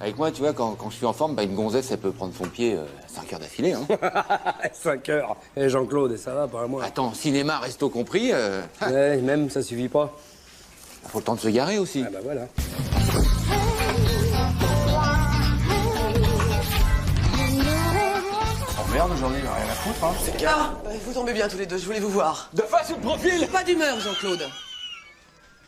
Avec moi, tu vois, quand je suis en forme, bah, une gonzesse, elle peut prendre son pied 5 heures d'affilée. Hein. 5 heures. Et Jean-Claude, et ça va, pas moi. Attends, cinéma, resto compris. Ouais, même, ça suffit pas. Faut le temps de se garer aussi. Ah bah voilà. Oh merde, aujourd'hui, il a rien à foutre, hein. C'est car, vous tombez bien tous les deux, je voulais vous voir. De face ou de profil? Pas d'humeur, Jean-Claude.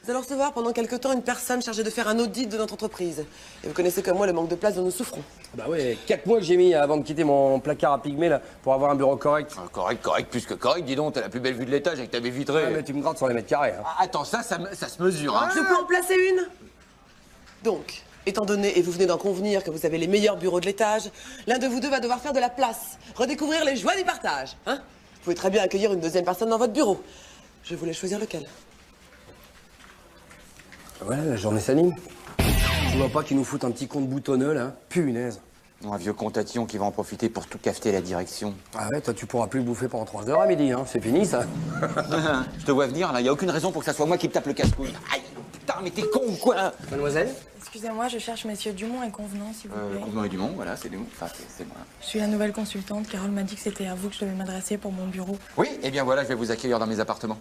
Vous allez recevoir pendant quelque temps une personne chargée de faire un audit de notre entreprise. Et vous connaissez comme moi le manque de place dont nous souffrons. Bah ouais, 4 mois que j'ai mis avant de quitter mon placard à pygmée, là, pour avoir un bureau correct. Correct, plus que correct. Dis donc, t'as la plus belle vue de l'étage avec ta baie vitrée. Ouais, mais tu me grattes sur les mètres carrés, hein. Ah, attends, ça se mesure, hein. Je peux en placer une? Donc, étant donné, et vous venez d'en convenir, que vous avez les meilleurs bureaux de l'étage, l'un de vous deux va devoir faire de la place, redécouvrir les joies du partage, hein? Vous pouvez très bien accueillir une deuxième personne dans votre bureau. Je voulais choisir lequel. Voilà, la journée s'anime. Tu vois pas qu'ils nous foutent un petit compte boutonneux, là? Punaise. Un vieux contatillon qui va en profiter pour tout cafeter la direction. Ah ouais, toi, tu pourras plus bouffer pendant 3 heures à midi, hein. C'est fini, ça. Je te vois venir, là. Y a aucune raison pour que ça soit moi qui me tape le casse-couille. Aïe, putain, mais t'es con ou quoi? Mademoiselle? Excusez-moi, je cherche messieurs Dumont et Convenant, s'il vous plaît. Convenant et Dumont, voilà, c'est Dumont. Enfin, c'est moi. Je suis la nouvelle consultante. Carole m'a dit que c'était à vous que je devais m'adresser pour mon bureau. Oui, eh bien voilà, je vais vous accueillir dans mes appartements.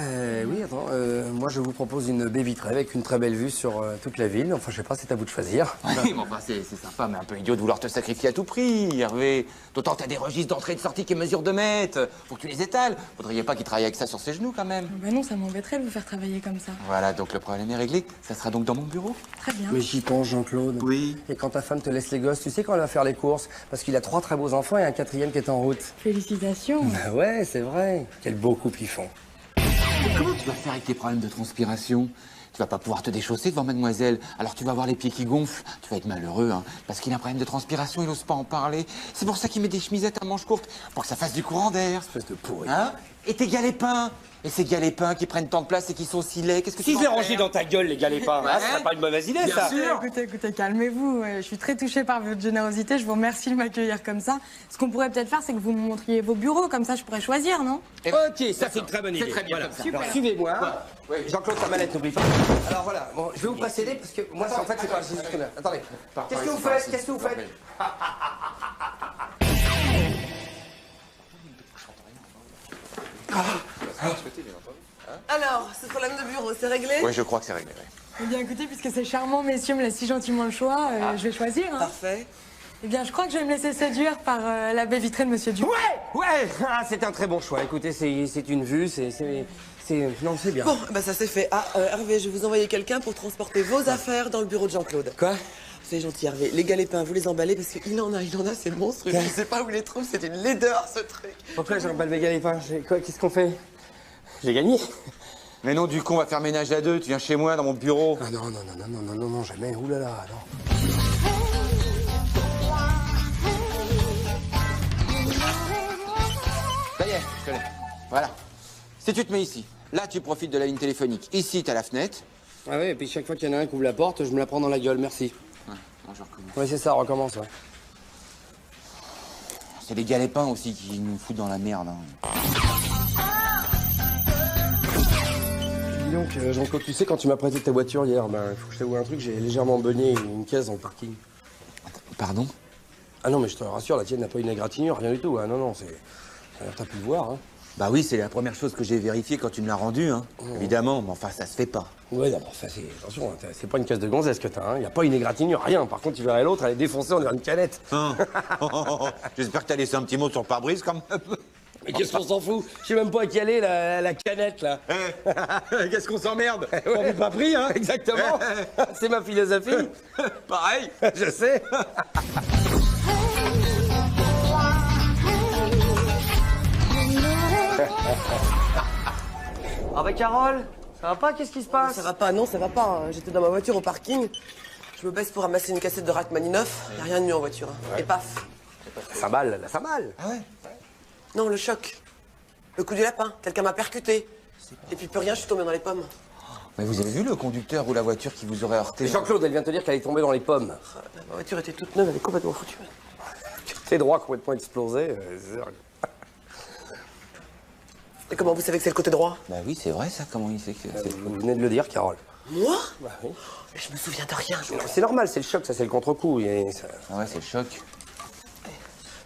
Oui, attends, moi je vous propose une baie vitrée avec une très belle vue sur toute la ville. Enfin, je sais pas, c'est à vous de choisir. Oui, mais enfin, c'est sympa, mais un peu idiot de vouloir te sacrifier à tout prix, Hervé. D'autant que t'as des registres d'entrée et de sortie qui mesurent 2 mètres. Faut que tu les étales. Faudrait pas qu'il travaille avec ça sur ses genoux, quand même. Ben non, ça m'embêterait de vous faire travailler comme ça. Voilà, donc le problème est réglé. Ça sera donc dans mon bureau. Très bien. Mais j'y pense, Jean-Claude. Oui. Et quand ta femme te laisse les gosses, tu sais quand elle va faire les courses? Parce qu'il a 3 très beaux enfants et un 4e qui est en route. Félicitations. Bah ouais, c'est vrai. Quel beau couple ils font. Mais comment tu vas faire avec tes problèmes de transpiration? Tu vas pas pouvoir te déchausser devant mademoiselle. Alors tu vas avoir les pieds qui gonflent. Tu vas être malheureux, hein. Parce qu'il a un problème de transpiration, il ose pas en parler. C'est pour ça qu'il met des chemisettes à manches courtes. Pour que ça fasse du courant d'air. Espèce de pourri. Hein? Et tes galépins? Et ces galépins qui prennent tant de place et qui sont si laids, qu'est-ce que tu Si je vas les en rangé faire? dans ta gueule, les galépins, hein, ce serait pas une mauvaise idée, Bien ça. sûr. Écoutez, calmez-vous. Je suis très touchée par votre générosité. Je vous remercie de m'accueillir comme ça. Ce qu'on pourrait peut-être faire, c'est que vous me montriez vos bureaux. Comme ça, je pourrais choisir, non? Ok, ça c'est une très bonne idée. C'est très bien Voilà. comme ça. Alors, suivez-moi. Oui. Jean-Claude, ta mallette, n'oublie pas. Alors voilà, bon, je vais vous précéder parce que moi, en fait, c'est pas le gestionnaire. Attendez. Qu'est-ce que vous faites? Qu'est-ce que vous faites? Alors, ce problème de bureau, c'est réglé? Oui, je crois que c'est réglé. Ouais. Eh bien, écoutez, puisque ces charmants messieurs me laissent si gentiment le choix, je vais choisir. Hein. Parfait. Eh bien, je crois que je vais me laisser séduire par la baie vitrée de monsieur Dumont. Ouais, ah, c'est un très bon choix. Écoutez, c'est une vue, non, c'est bien. Bon, bah ça c'est fait. Ah, Hervé, je vais vous envoyer quelqu'un pour transporter vos affaires dans le bureau de Jean-Claude. Quoi? C'est gentil, Hervé. Les galépins, vous les emballez parce qu'il en a, c'est monstrueux. Je sais pas où il les trouve, c'est une laideur, ce truc. Pourquoi j'emballe mes galépins? Quoi? Qu'est-ce qu'on fait? J'ai gagné? Mais non, du coup, on va faire ménage à 2. Tu viens chez moi, dans mon bureau. Ah non, jamais. Ouh là là, non. Ça y est, je te l'ai. Voilà. Si tu te mets ici, là, tu profites de la ligne téléphonique. Ici, t'as la fenêtre. Ah ouais, et puis chaque fois qu'il y en a un qui ouvre la porte, je me la prends dans la gueule, merci. Ouais, bon, je recommence. Ouais, c'est ça, recommence, ouais. C'est les galépins aussi qui nous foutent dans la merde. Hein. Dis donc, Jean-Claude, tu sais, quand tu m'as prêté ta voiture hier, il faut que je t'avoue un truc, j'ai légèrement beugné une caisse dans le parking. Pardon? Ah non, mais je te rassure, la tienne n'a pas une égratignure, rien du tout. Hein. Non, c'est... T'as pu le voir, hein. Bah oui, c'est la première chose que j'ai vérifiée quand tu me l'as rendue, hein. Évidemment, mais enfin, ça se fait pas. Ouais, d'abord, ça c'est... Attention, hein, c'est pas une caisse de gonzesse que t'as, hein. Y a pas une égratignure, rien. Par contre, tu verrais l'autre, elle est défoncée, on dirait une canette. Hein. J'espère que t'as laissé un petit mot sur le pare-brise, quand même. Mais qu'est-ce qu'on s'en fout? Je sais même pas à qui elle est, la canette, là. Qu'est-ce qu'on s'emmerde? On n'est pas pris, hein. Exactement. C'est ma philosophie. Pareil. Je sais. Ah bah Carole, ça va pas? Qu'est-ce qui se passe? Ça va pas, non, ça va pas. Hein. J'étais dans ma voiture au parking. Je me baisse pour ramasser une cassette de Rachmaninoff. Y a rien de mieux en voiture. Hein. Et paf. La cymbale, la cymbale. Ah ouais? Non, le choc. Le coup du lapin. Quelqu'un m'a percuté. Et puis plus rien, je suis tombée dans les pommes. Mais vous avez vu le conducteur ou la voiture qui vous aurait heurté? Jean-Claude, elle vient te dire qu'elle est tombée dans les pommes. Ma voiture était toute neuve, elle est complètement foutue. Tes droits complètement explosés. Et comment vous savez que c'est le côté droit? Bah oui, c'est vrai ça, comment il sait que c'est... Vous venez de le dire, Carole. Moi? Bah oui. Je me souviens de rien. Non, c'est normal, c'est le choc, ça c'est le contre-coup. Ah ouais, c'est le choc.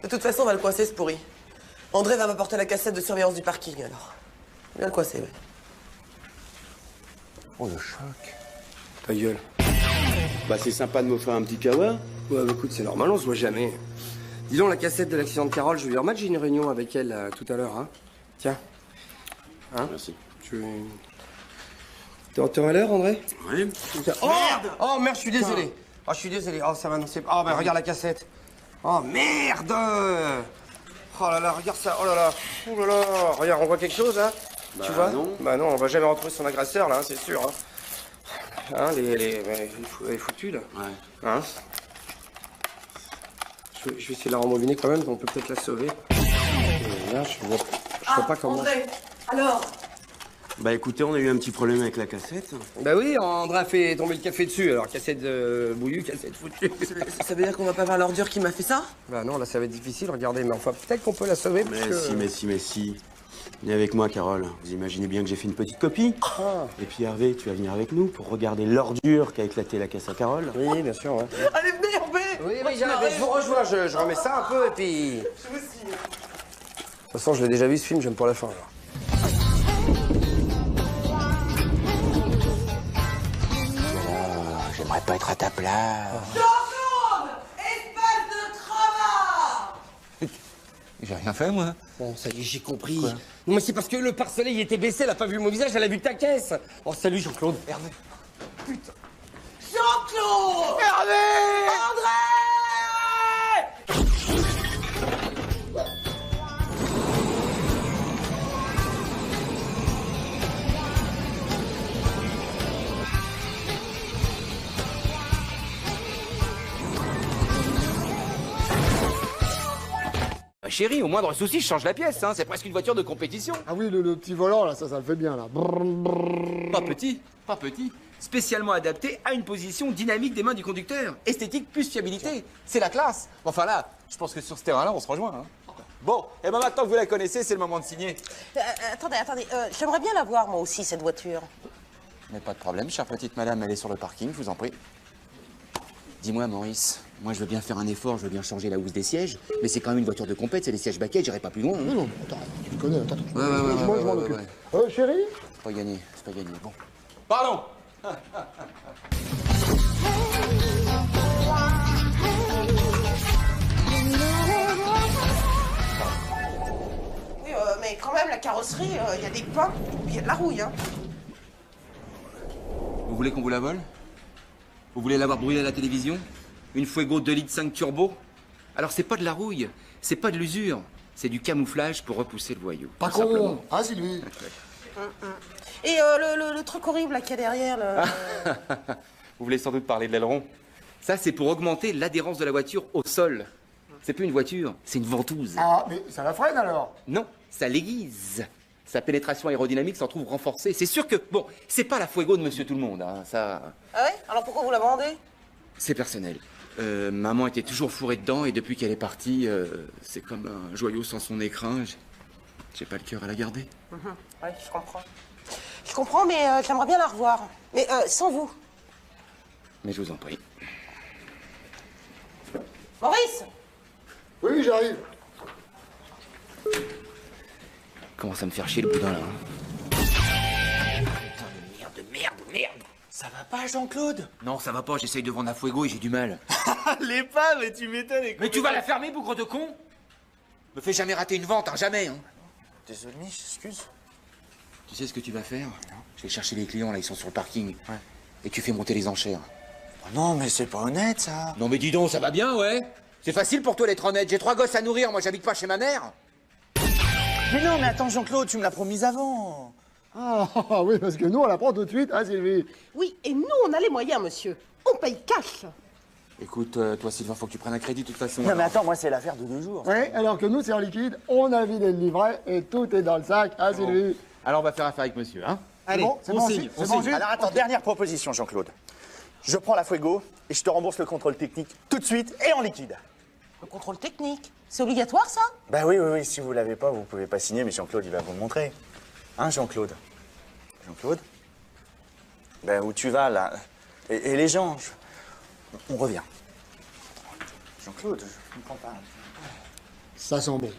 De toute façon, on va le coincer, ce pourri. André va m'apporter la cassette de surveillance du parking, alors. On va le coincer, oui. Oh, le choc. Ta gueule. Bah c'est sympa de m'offrir un petit kawa. Ouais, bah écoute, c'est normal, on se voit jamais. Dis donc, la cassette de l'accident de Carole, je vais lui remettre, j'ai une réunion avec elle tout à l'heure, hein. Tiens. Hein? Merci. T'es à l'heure, André? Ouais. Oh merde! Oh merde, je suis désolé. Oh, je suis désolé. Oh, ça va, non, c'est... Oh, bah regarde la cassette. Oh, merde! Oh là là, regarde ça. Oh là là. Oh là là. Regarde, on voit quelque chose, hein? Bah, tu vois? non. Bah non, on va jamais retrouver son agresseur, là, hein, c'est sûr, hein. Hein, elle est foutue, là. Ouais. Hein? Je vais essayer de la rembobiner quand même, on peut peut-être la sauver. Là, je vois pas comment... André, alors? Bah écoutez, on a eu un petit problème avec la cassette. Bah oui, André a fait tomber le café dessus, alors cassette bouillue, cassette foutue. Ça veut dire qu'on va pas voir l'ordure qui m'a fait ça? Bah non, là ça va être difficile, regardez, mais enfin peut-être qu'on peut la sauver parce que... Mais si. Venez avec moi, Carole. Vous imaginez bien que j'ai fait une petite copie. Ah. Et puis Hervé, tu vas venir avec nous pour regarder l'ordure qu'a éclaté la caisse à Carole. Oui, bien sûr, ouais. Allez, venez, Hervé! Oui, je vous rejoins, je remets ça un peu et puis... Je vous signe. De toute façon, je l'ai déjà vu ce film, j'aime pas la fin, alors. J'aimerais pas être à ta place. Jean-Claude! Espèce de crevard! J'ai rien fait, moi. Bon, ça y est, j'ai compris. Non, mais c'est parce que le pare-soleil était baissé, elle a pas vu mon visage, elle a vu ta caisse. Oh, salut Jean-Claude. Hervé. Jean-Claude! Hervé! André! Chérie, au moindre souci, je change la pièce, hein. C'est presque une voiture de compétition. Ah oui, le petit volant, là, ça le fait bien, là. Pas petit, pas petit. Spécialement adapté à une position dynamique des mains du conducteur. Esthétique plus fiabilité. C'est la classe. Enfin là, je pense que sur ce terrain-là, on se rejoint. Hein. Bon, et ben maintenant que vous la connaissez, c'est le moment de signer. Attendez, j'aimerais bien la voir, moi aussi, cette voiture. Mais pas de problème, chère petite madame, elle est sur le parking, je vous en prie. Dis-moi, Maurice, moi je veux bien faire un effort, je veux bien changer la housse des sièges, mais c'est quand même une voiture de compète, c'est des sièges baquets, j'irai pas plus loin. Hein. Non, attends, tu me connais, attends. Ouais, Je m'en occupe. Chérie? C'est pas gagné, c'est pas gagné. Bon. Pardon. Oui, mais quand même, la carrosserie, il y a des pins, puis il y a de la rouille, hein. Vous voulez qu'on vous la vole? Vous voulez l'avoir brûlée à la télévision? Une Fuego 2,5 litres turbo? Alors c'est pas de la rouille, c'est pas de l'usure, c'est du camouflage pour repousser le voyou. Pas con. Ah, Sylvie. Et le truc horrible, là, qu'il y a derrière, là... Vous voulez sans doute parler de l'aileron? Ça, c'est pour augmenter l'adhérence de la voiture au sol. C'est plus une voiture, c'est une ventouse. Ah, mais ça la freine, alors? Non, ça l'aiguise. Sa pénétration aérodynamique s'en trouve renforcée. C'est sûr que, bon, c'est pas la Fuego de Monsieur Tout-le-Monde, hein, ça... Ah ouais? Alors pourquoi vous la vendez? C'est personnel. Maman était toujours fourrée dedans et depuis qu'elle est partie, c'est comme un joyau sans son écrin. J'ai pas le cœur à la garder. Oui, je comprends. Je comprends, mais j'aimerais bien la revoir. Mais sans vous. Mais je vous en prie. Maurice! Oui, j'arrive. Commence à me faire chier le boudin là. Merde. Ça va pas, Jean-Claude? Non, ça va pas, j'essaye de vendre la Fuego et j'ai du mal. L'épave, mais tu m'étonnes. Mais tu vas la fermer, bougre de con? Me fais jamais rater une vente, hein, jamais, hein. Désolé, excuse. Tu sais ce que tu vas faire? Je vais chercher les clients, là, ils sont sur le parking. Ouais. Et tu fais monter les enchères. Oh non, mais c'est pas honnête, ça. Non mais dis donc, ça va bien, ouais? C'est facile pour toi d'être honnête, j'ai 3 gosses à nourrir, moi j'habite pas chez ma mère. Mais non, mais attends, Jean-Claude, tu me l'as promise avant. Ah, oui, parce que nous, on la prend tout de suite, hein, Sylvie? Oui, et nous, on a les moyens, monsieur. On paye cash. Écoute, toi Sylvain, faut que tu prennes un crédit de toute façon. Non, mais attends, moi, c'est l'affaire de 2 jours. Oui, alors que nous, c'est en liquide, on a vidé le livret et tout est dans le sac, hein, Sylvie? Alors on va faire affaire avec monsieur, hein? Allez, bon, c'est on bon, signe. c'est bon, Jules. Alors attends, dernière proposition, Jean-Claude. Je prends la Fuego et je te rembourse le contrôle technique tout de suite et en liquide. Le contrôle technique. C'est obligatoire, ça? Bah oui, si vous l'avez pas, vous pouvez pas signer, mais Jean-Claude, il va vous le montrer. Hein, Jean-Claude? Jean-Claude? Ben, où tu vas, là? Et les gens, on revient. Jean-Claude, je comprends pas. Ça sent bon.